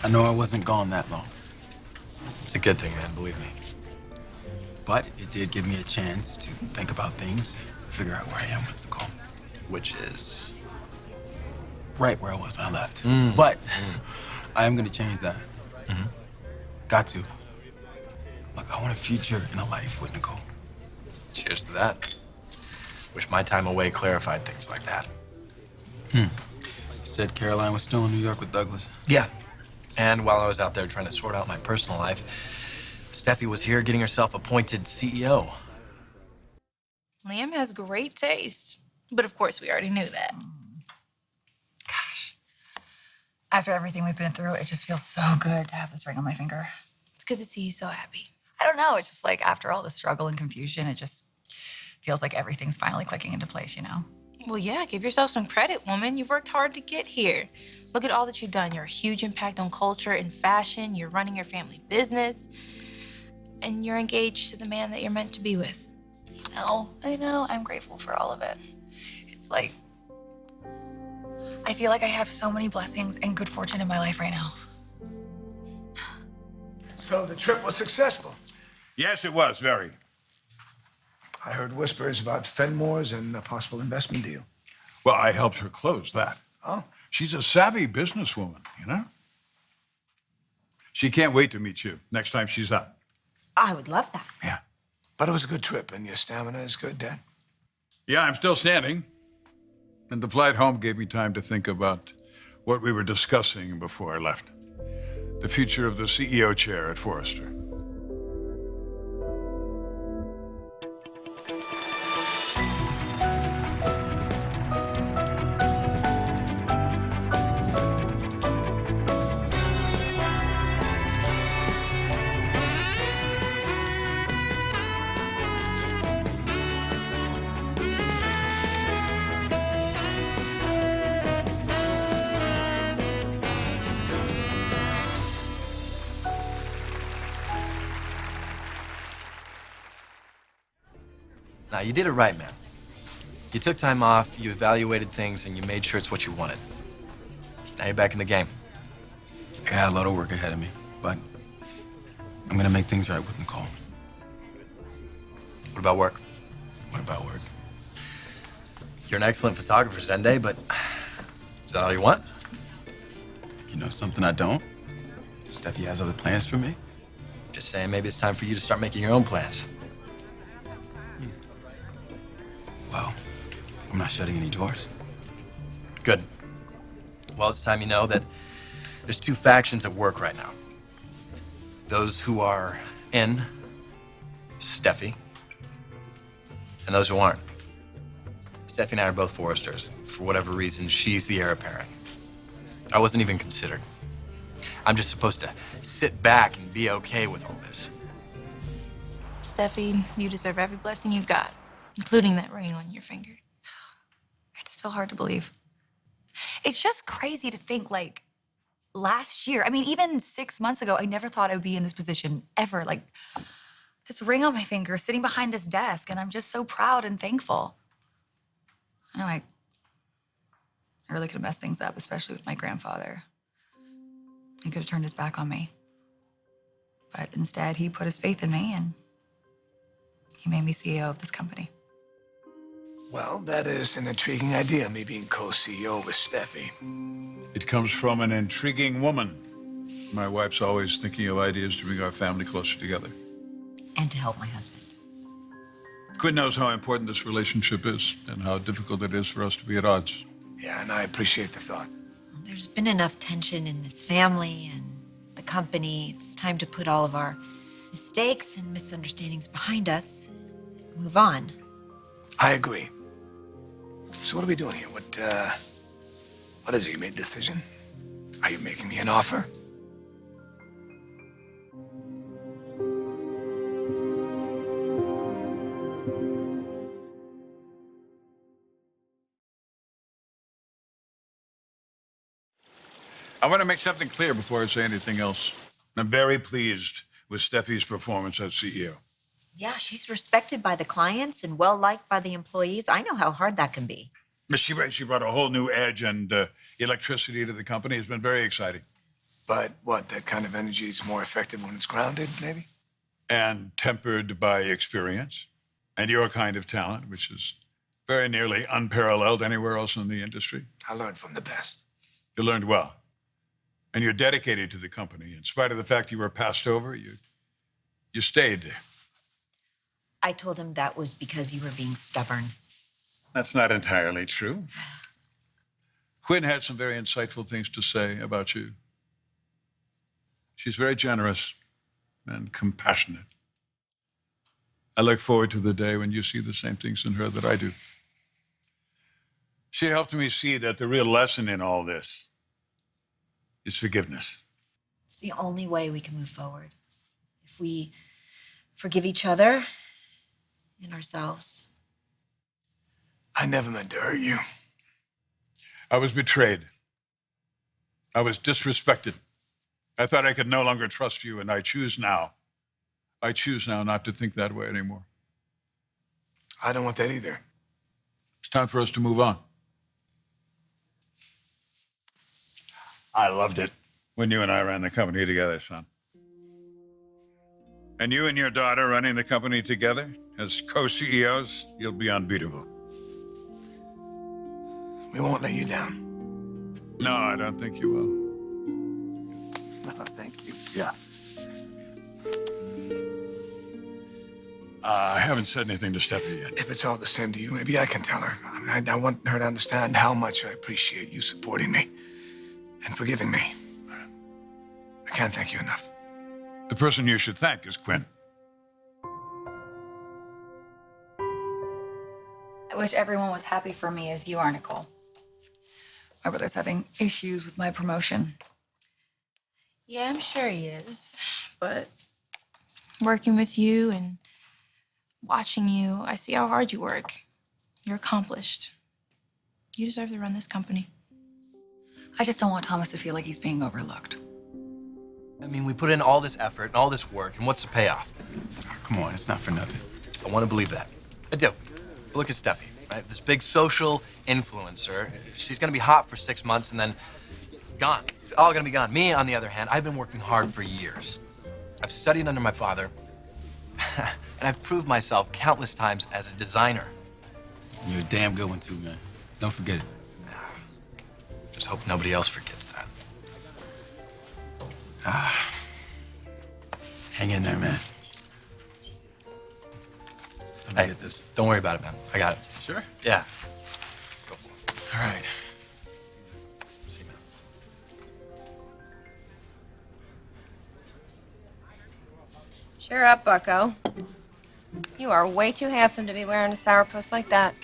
I know I wasn't gone that long, It's a good thing, man, believe me. but it did give me a chance to think about things, figure out where I am with Nicole. Which is... Right where I was when I left. But I am gonna change that. Got to. Look, I want a future and a life with Nicole. Cheers to that. Wish my time away clarified things like that. Said Caroline was still in New York with Douglas. Yeah. And while I was out there trying to sort out my personal life, Steffi was here getting herself appointed CEO. Liam has great taste. But of course, we already knew that. Gosh. After everything we've been through, it just feels so good to have this ring on my finger. It's good to see you so happy. I don't know. It's just like after all the struggle and confusion, it just feels like everything's finally clicking into place, you know? Well, yeah, give yourself some credit, woman. You've worked hard to get here. Look at all that you've done. You're a huge impact on culture and fashion. You're running your family business. And you're engaged to the man that you're meant to be with. I know. I'm grateful for all of it. It's like, I feel like I have so many blessings and good fortune in my life right now. So the trip was successful. Yes, it was, very. I heard whispers about Fenmore's and a possible investment deal. Well, I helped her close that. Oh? She's a savvy businesswoman, you know? She can't wait to meet you next time she's up. I would love that. Yeah. But it was a good trip, and your stamina is good, Dad. Yeah, I'm still standing. And the flight home gave me time to think about what we were discussing before I left. The future of the CEO chair at Forrester. Now, you did it right, man. You took time off, you evaluated things, and you made sure it's what you wanted. Now you're back in the game. I got a lot of work ahead of me, but I'm gonna make things right with Nicole. What about work? What about work? You're an excellent photographer, Zende, but is that all you want? You know something I don't? Steffi has other plans for me. Just saying, maybe it's time for you to start making your own plans. Well, I'm not shutting any doors. Good. Well, it's time you know that there's two factions at work right now. Those who are in, Steffi, and those who aren't. Steffi and I are both Forresters. For whatever reason, she's the heir apparent. I wasn't even considered. I'm just supposed to sit back and be okay with all this. Steffi, you deserve every blessing you've got, including that ring on your finger. It's still hard to believe. It's just crazy to think, like, last year, I mean, even 6 months ago, I never thought I would be in this position ever. Like, this ring on my finger, sitting behind this desk, and I'm just so proud and thankful. I know I really could have messed things up, especially with my grandfather. He could have turned his back on me. But instead, he put his faith in me, and he made me CEO of this company. Well, that is an intriguing idea, me being co-CEO with Steffi. It comes from an intriguing woman. My wife's always thinking of ideas to bring our family closer together. And to help my husband. Quinn knows how important this relationship is and how difficult it is for us to be at odds. Yeah, and I appreciate the thought. There's been enough tension in this family and the company. It's time to put all of our mistakes and misunderstandings behind us and move on. I agree. So what are we doing here? What is it? You made a decision? Are you making me an offer? I want to make something clear before I say anything else. I'm very pleased with Steffi's performance as CEO. Yeah, she's respected by the clients and well-liked by the employees. I know how hard that can be. She brought a whole new edge and electricity to the company. It's been very exciting. But what, that kind of energy is more effective when it's grounded, maybe? And tempered by experience and your kind of talent, which is very nearly unparalleled anywhere else in the industry. I learned from the best. You learned well. And you're dedicated to the company. In spite of the fact you were passed over, you stayed. I told him that was because you were being stubborn. That's not entirely true. Quinn had some very insightful things to say about you. She's very generous and compassionate. I look forward to the day when you see the same things in her that I do. She helped me see that the real lesson in all this is forgiveness. It's the only way we can move forward. If we forgive each other and ourselves. I never meant to hurt you. I was betrayed. I was disrespected. I thought I could no longer trust you, and I choose now not to think that way anymore. I don't want that either. It's time for us to move on. I loved it when you and I ran the company together, son. And you and your daughter running the company together as co-CEOs, you'll be unbeatable. We won't let you down. No, I don't think you will. No, thank you. Yeah. I haven't said anything to Steffi yet. If it's all the same to you, maybe I can tell her. I want her to understand how much I appreciate you supporting me and forgiving me. I can't thank you enough. The person you should thank is Quinn. I wish everyone was happy for me as you are, Nicole. My brother's having issues with my promotion. Yeah, I'm sure he is. But working with you and watching you, I see how hard you work. You're accomplished. You deserve to run this company. I just don't want Thomas to feel like he's being overlooked. I mean, we put in all this effort and all this work, and what's the payoff? Oh, come on, it's not for nothing. I want to believe that. I do. Look at Steffi, right? This big social influencer. She's going to be hot for 6 months and then gone. It's all going to be gone. Me, on the other hand, I've been working hard for years. I've studied under my father, and I've proved myself countless times as a designer. You're a damn good one, too, man. Don't forget it. Just hope nobody else forgets that. Hang in there, man. Let me Hey, get this. don't worry about it, man. I got it. Sure? Yeah. Go for it. All right. See you, man. Cheer up, Bucko. You are way too handsome to be wearing a sourpuss like that.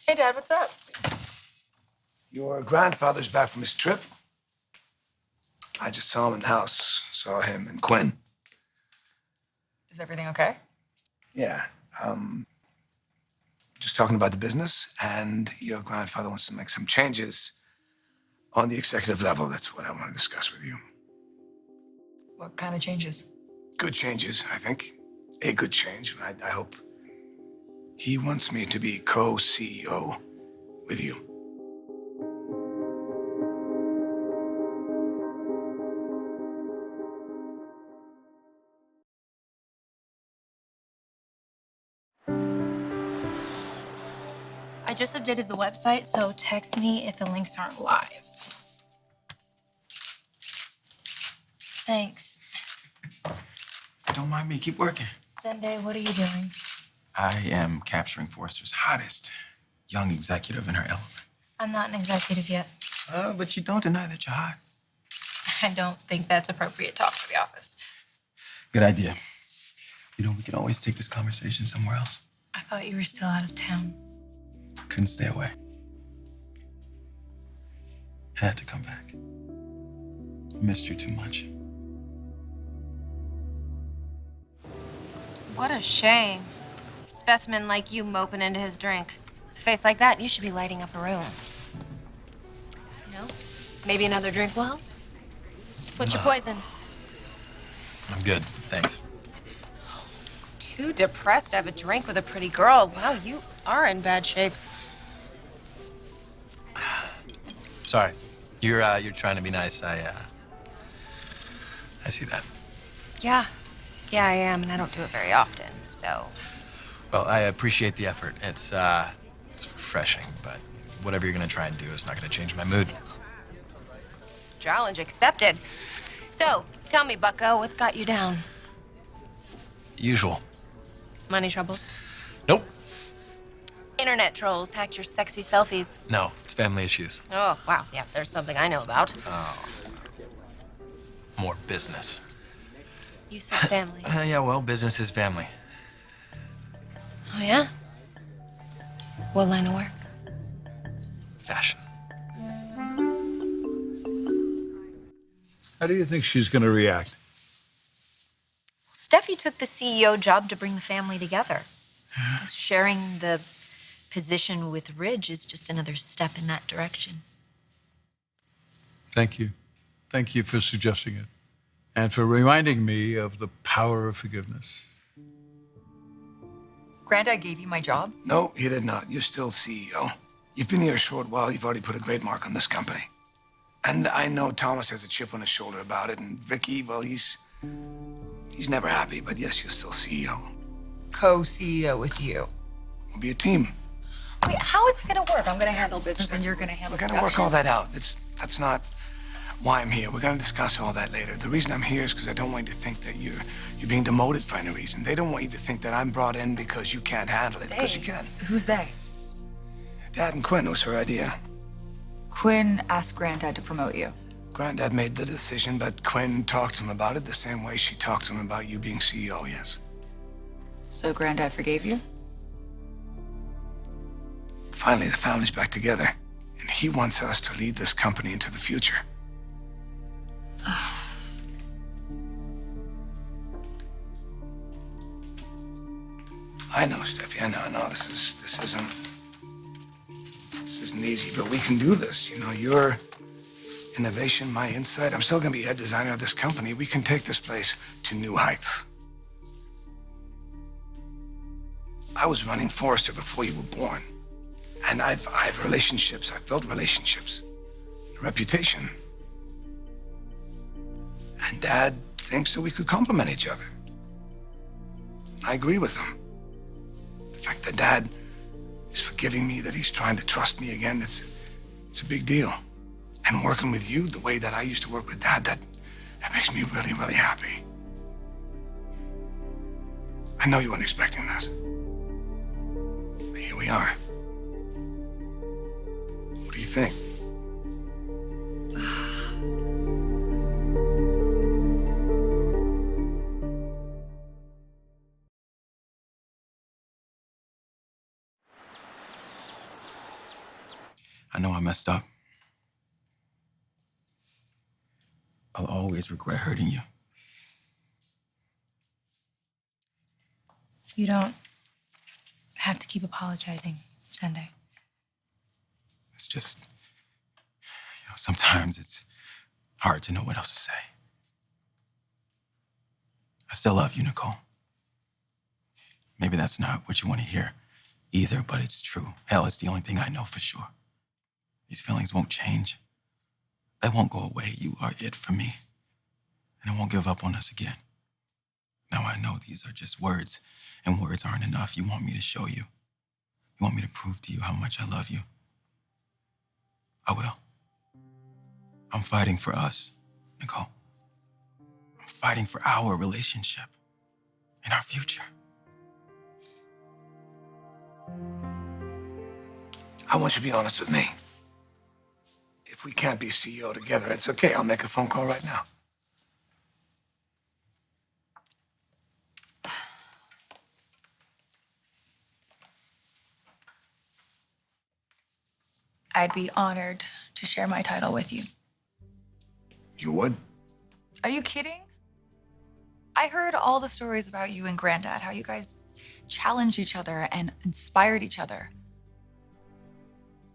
Hey, Dad, what's up? Your grandfather's back from his trip. I just saw him in the house. Saw him and Quinn. Is everything okay? Yeah. Just talking about the business, and your grandfather wants to make some changes on the executive level. That's what I want to discuss with you. What kind of changes? Good changes, I think. A good change. I hope. He wants me to be co-CEO with you. I just updated the website, so text me if the links aren't live. Thanks. Don't mind me. Keep working. Zende, what are you doing? I am capturing Forrester's hottest young executive in her element. I'm not an executive yet. But you don't deny that you're hot. I don't think that's appropriate talk for the office. Good idea. You know, we can always take this conversation somewhere else. I thought you were still out of town. Couldn't stay away. Had to come back. Missed you too much. What a shame. Specimen like you moping into his drink. With a face like that, you should be lighting up a room. No? Maybe another drink will help? What's your poison? I'm good. Thanks. Too depressed to have a drink with a pretty girl. Wow, you are in bad shape. Sorry. You're trying to be nice. I see that. Yeah. Yeah, I am, and I don't do it very often, so. Well, I appreciate the effort. It's refreshing, but whatever you're gonna try and do is not gonna change my mood. Challenge accepted. So, tell me, bucko, what's got you down? Usual. Money troubles? Nope. Internet trolls hacked your sexy selfies. No, it's family issues. Oh, wow. Yeah, there's something I know about. More business. You said family. Yeah, well, business is family. Oh, yeah? What line of work? Fashion. How do you think she's going to react? Steffi took the CEO job to bring the family together. Sharing the position with Ridge is just another step in that direction. Thank you. Thank you for suggesting it. And for reminding me of the power of forgiveness. Granddad gave you my job? No, he did not. You're still CEO. You've been here a short while. You've already put a great mark on this company. And I know Thomas has a chip on his shoulder about it, and Vicky, well, he's never happy, but yes, you're still CEO. Co-CEO with you. We'll be a team. Wait, how is that gonna work? I'm gonna handle business and you're gonna handle We're gonna work all that out. That's not why I'm here. We're gonna discuss all that later. The reason I'm here is because I don't want you to think that you're being demoted for any reason. They don't want you to think that I'm brought in because you can't handle it, because you can. Who's they? Dad and Quinn, it was her idea. Quinn asked Granddad to promote you. Granddad made the decision, but Quinn talked to him about it the same way she talked to him about you being CEO, yes. So Granddad forgave you? Finally, the family's back together, and he wants us to lead this company into the future. I know, Steffi, I know. This isn't easy, but we can do this. You know, your innovation, my insight. I'm still gonna be head designer of this company. We can take this place to new heights. I was running Forrester before you were born. And I've relationships, I've built relationships, a reputation. And Dad thinks that we could complement each other. I agree with him. The fact that Dad is forgiving me, that he's trying to trust me again, it's a big deal. And working with you the way that I used to work with Dad, that makes me really, really happy. I know you weren't expecting this. But here we are. What do you think? I know I messed up. I'll always regret hurting you. You don't have to keep apologizing, Sunday. It's just, sometimes it's hard to know what else to say. I still love you, Nicole. Maybe that's not what you want to hear either, but it's true. Hell, it's the only thing I know for sure. These feelings won't change. They won't go away. You are it for me. And I won't give up on us again. Now I know these are just words, and words aren't enough. You want me to show you. You want me to prove to you how much I love you. I will. I'm fighting for us, Nicole. I'm fighting for our relationship and our future. I want you to be honest with me. If we can't be CEO together, it's okay. I'll make a phone call right now. I'd be honored to share my title with you. You would? Are you kidding? I heard all the stories about you and Granddad, how you guys challenged each other and inspired each other.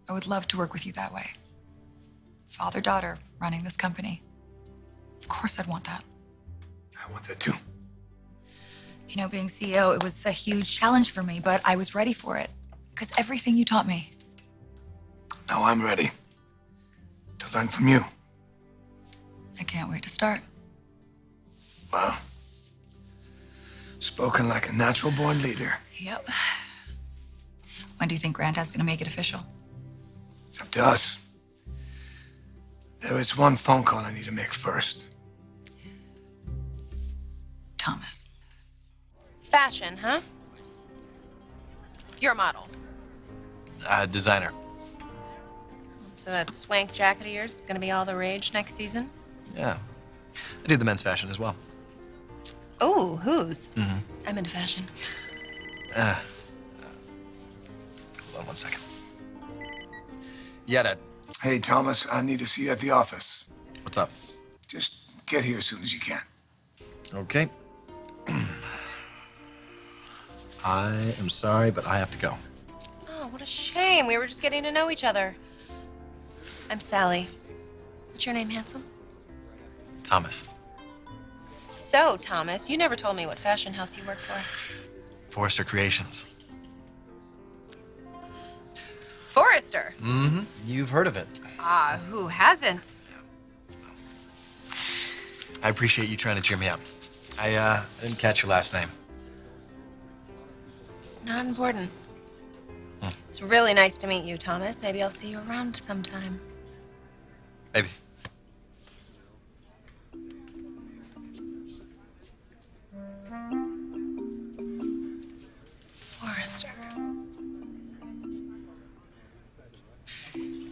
I would love to work with you that way. Father-daughter running this company. Of course I'd want that. I want that too. You know, being CEO, it was a huge challenge for me, but I was ready for it because everything you taught me. Now I'm ready. to learn from you. I can't wait to start. Well, spoken like a natural-born leader. Yep. When do you think Granddad's gonna make it official? It's up to us. There is one phone call I need to make first. Thomas. Fashion, huh? You're a model. Designer. So that swank jacket of yours is gonna be all the rage next season? Yeah. I do the men's fashion as well. Oh, whose? I'm into fashion. Hold on one second. Yeah, Dad. Hey, Thomas, I need to see you at the office. What's up? Just get here as soon as you can. Okay. I am sorry, but I have to go. Oh, what a shame. We were just getting to know each other. I'm Sally. What's your name, handsome? Thomas. So, Thomas, you never told me what fashion house you work for. Forrester Creations. Forrester? Mm-hmm. You've heard of it. Ah, who hasn't? I appreciate you trying to cheer me up. I didn't catch your last name. It's not important. It's really nice to meet you, Thomas. Maybe I'll see you around sometime. Maybe. Forrester.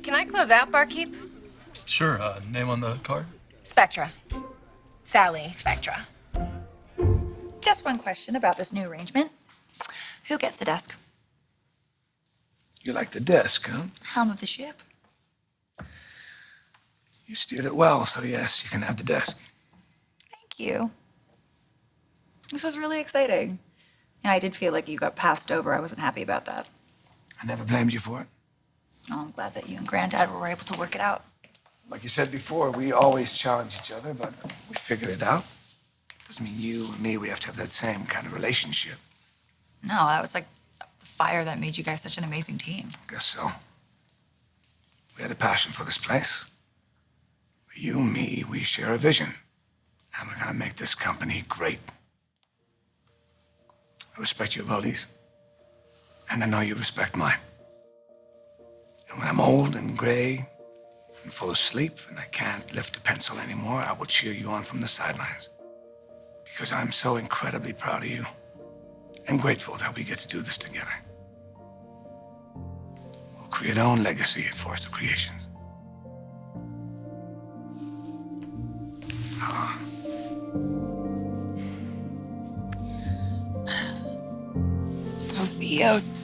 Can I close out, barkeep? Sure. Name on the card? Spectra. Sally Spectra. Just one question about this new arrangement. Who gets the desk? You like the desk, huh? Helm of the ship. You steered it well, so yes, you can have the desk. Thank you. This is really exciting. Yeah, I did feel like you got passed over. I wasn't happy about that. I never blamed you for it. Oh, I'm glad that you and Granddad were able to work it out. Like you said before, we always challenge each other, but we figured it out. Doesn't mean you and me, we have to have that same kind of relationship. No, that was like the fire that made you guys such an amazing team. Guess so. We had a passion for this place. You and me, we share a vision. And we're gonna make this company great. I respect your values. And I know you respect mine. And when I'm old and gray and full of sleep and I can't lift a pencil anymore, I will cheer you on from the sidelines. Because I'm so incredibly proud of you and grateful that we get to do this together. We'll create our own legacy at Forrester Creations. Oh, CEOs.